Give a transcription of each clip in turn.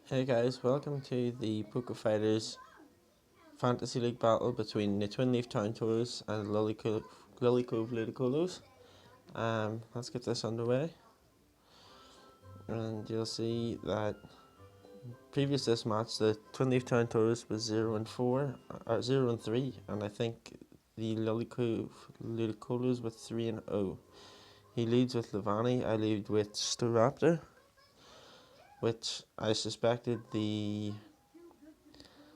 Hey guys, welcome to the Poker Fighters Fantasy League battle between the Twinleaf tauros and lillycove ludicolos. Let's get this underway. And you'll see that previous this match, the Twinleaf tauros was 0-4, or 0-3, and I think the lillycove ludicolos with 3-0. He leads with Levani, I lead with Staraptor, which I suspected the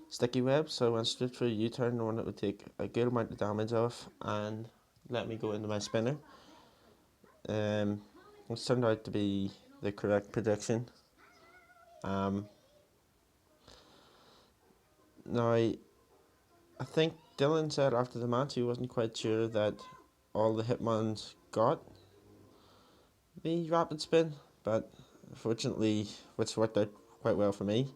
sticky web, so I went straight for a U-turn, knowing it would take a good amount of damage off and let me go into my spinner. It's turned out to be the correct prediction. Now, I think Dylan said after the match he wasn't quite sure that all the hitmans got the rapid spin, but fortunately, which worked out quite well for me.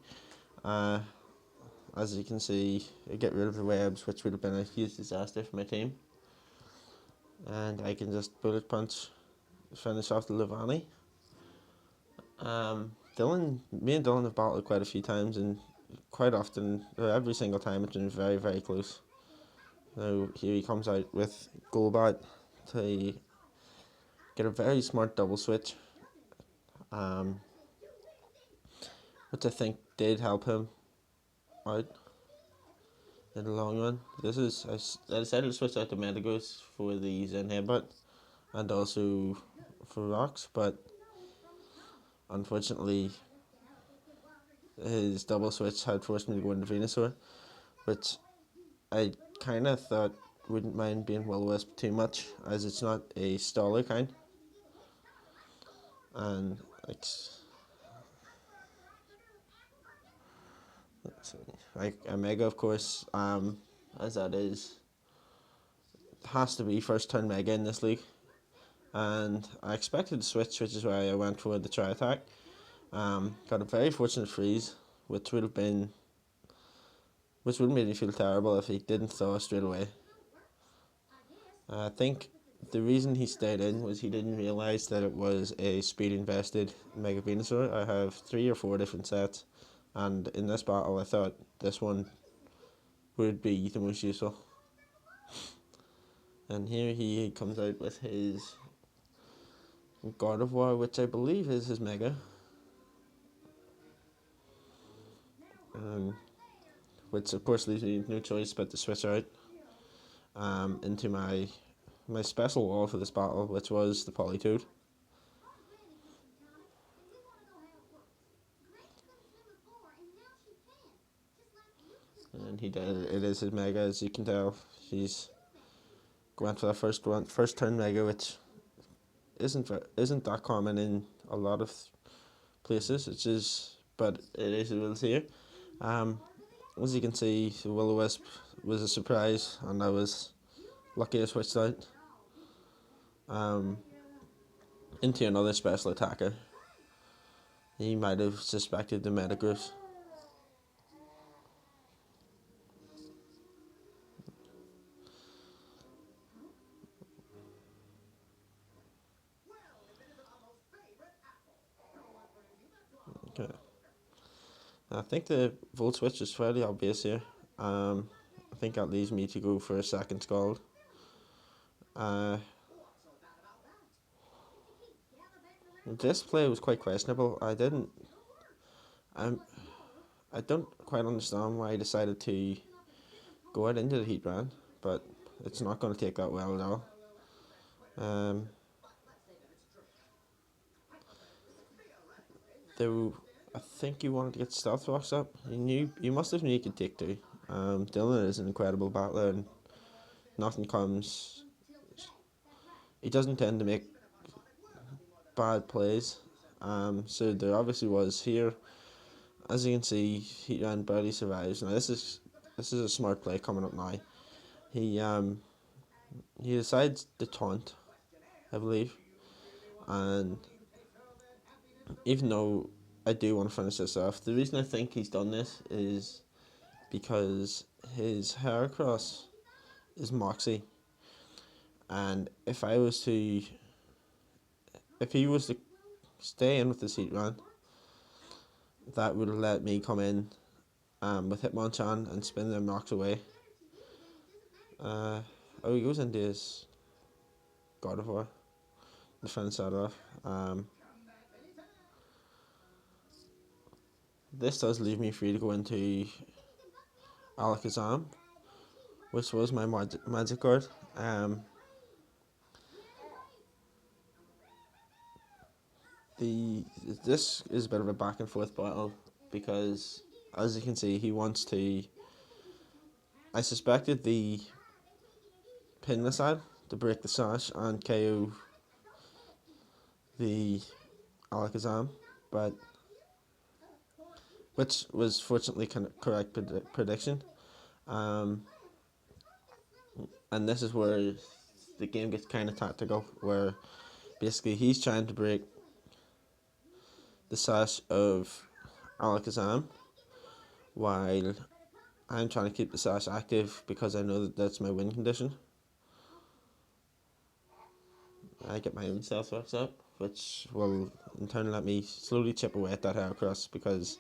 As you can see, I get rid of the webs, which would have been a huge disaster for my team. And I can just bullet punch, finish off the Levani. Me and Dylan have battled quite a few times, and quite often, or every single time, it's been very, very close. Now here he comes out with Golbat to get a very smart double switch, which I think did help him out in the long run. I decided to switch out to Metagross for the Zen Headbutt and also for Rocks, but unfortunately his double switch had forced me to go into Venusaur, which I kind of thought wouldn't mind being Will-O-Wisp too much, as it's not a staller kind. And like a Mega, of course, as that is, has to be first turn Mega in this league. And I expected to switch, which is why I went for the Tri Attack. Got a very fortunate freeze, which would have made me feel terrible if he didn't thaw straight away. I think the reason he stayed in was he didn't realise that it was a speed invested Mega Venusaur. I have 3 or 4 different sets, and in this battle I thought this one would be the most useful. And here he comes out with his God of War, which I believe is his Mega. Which of course leaves me no choice but to switch out into my special wall for this battle, which was the Politoed. And he did. It is his Mega, as you can tell. He's went for the first turn Mega, which isn't that common in a lot of places. But it is a little here. As you can see, the Will-O-Wisp was a surprise, and I was lucky I switched out into another special attacker. He might have suspected the Metagross. Okay. I think the Volt switch is fairly obvious here. I think that leaves me to go for a second Scald. This play was quite questionable. I don't quite understand why I decided to go out into the Heatran, but it's not going to take that well at all. Though I think he wanted to get Stealth Rocks up. He must have knew he could take 2. Dylan is an incredible battler, and nothing comes. He doesn't tend to make bad plays. So there obviously was here. As you can see, Heatran barely survives. Now this is a smart play coming up now. He decides to taunt, I believe, and even though I do want to finish this off, the reason I think he's done this is because his Heracross is Moxie, and if he was to stay in with the Heatran, that would let me come in with Hitmonchan and spin them rocks away. He goes into his Gardevoir. The fence that off. This does leave me free to go into Alakazam, which was my magic card. This is a bit of a back and forth battle because, as you can see, he wants to. I suspected the pin missile to break the sash and KO the Alakazam, but which was fortunately correct prediction. And this is where the game gets kind of tactical, where basically he's trying to break the sash of Alakazam while I'm trying to keep the sash active because I know that that's my win condition. I get my own stealth rocks up, which will in turn let me slowly chip away at that Heracross, because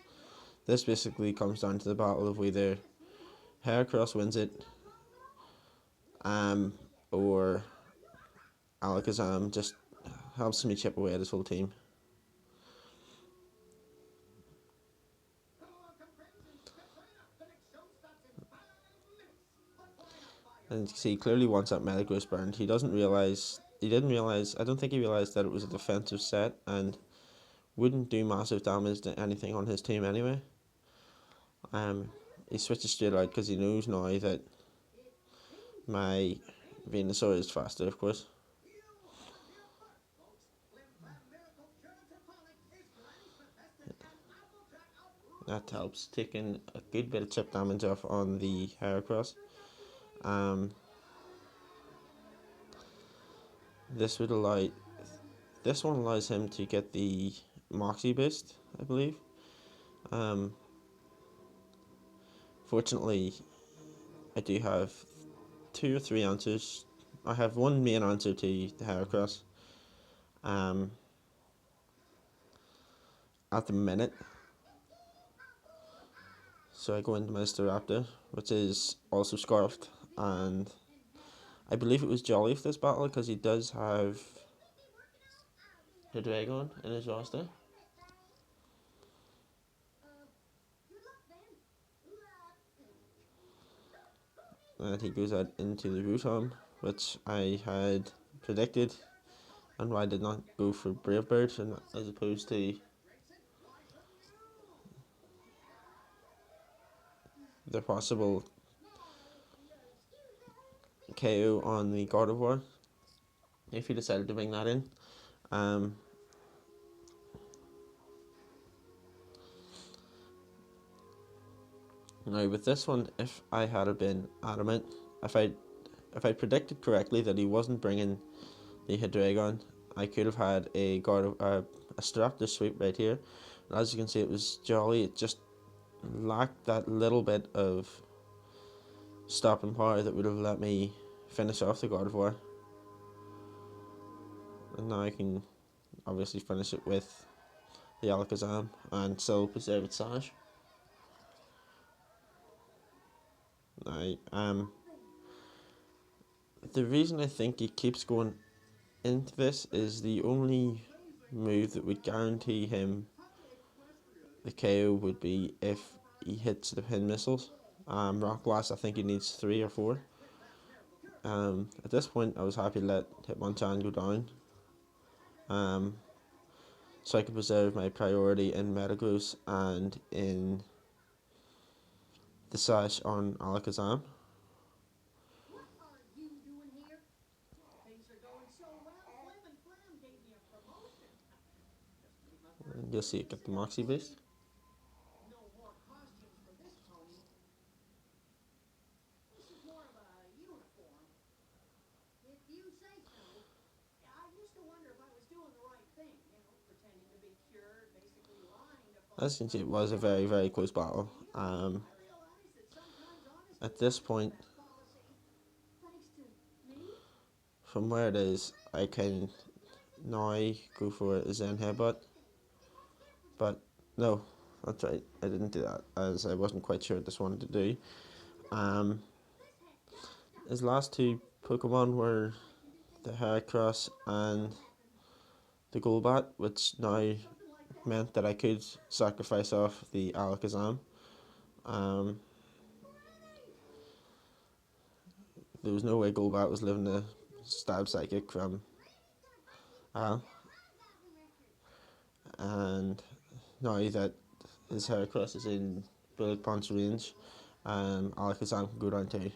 this basically comes down to the battle of whether Heracross wins it or Alakazam just helps me chip away at his whole team. And you can see he clearly wants that Metagross burned. I don't think he realised that it was a defensive set and wouldn't do massive damage to anything on his team anyway. He switches straight out because he knows now that my Venusaur is faster, of course. That helps, taking a good bit of chip damage off on the Heracross. This one allows him to get the Moxie boost, I believe. Fortunately, I do have 2 or 3 answers. I have one main answer to the Heracross. At the minute. So I go into my Staraptor, which is also Scarfed, and I believe it was Jolly for this battle because he does have the Dragon in his roster. And he goes out into the Rotom, which I had predicted, and why I did not go for Brave Bird as opposed to the possible KO on the Gardevoir if he decided to bring that in. Now with this one, if I had been adamant, if I predicted correctly that he wasn't bringing the Hydreigon, I could have had a Staraptor sweep right here. And as you can see, it was Jolly. It just lacked that little bit of stopping power that would have let me finish off the Gardevoir. And now I can obviously finish it with the Alakazam and still preserve its sash. Now, the reason I think he keeps going into this is the only move that would guarantee him the KO would be if he hits the pin missiles. Rock Blast, I think he needs 3 or 4. At this point, I was happy to let Hitmonchan go down, so I could preserve my priority in Metagross and in the sash on Alakazam. And you'll see it get the Moxie boost. As you can see, it was a very, very close battle. At this point, from where it is, I can now go for a Zen Headbutt. But no, That's right. I didn't do that as I wasn't quite sure what this wanted to do. Um, his last two Pokemon were the Heracross and the Golbat, which now meant that I could sacrifice off the Alakazam. Um, there was no way Golbat was living a stab psychic from Al, and now that his Heracross is in Bullet Punch range, Alakazam can go down too.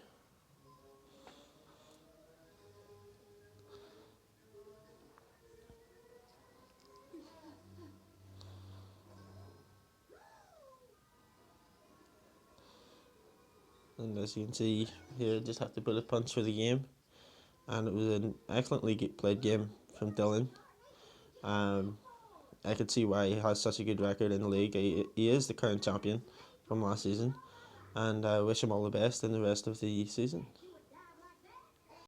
And as you can see here, just have to Bullet Punch for the game, and it was an excellently played game from Dylan. I could see why he has such a good record in the league. He is the current champion from last season, and I wish him all the best in the rest of the season.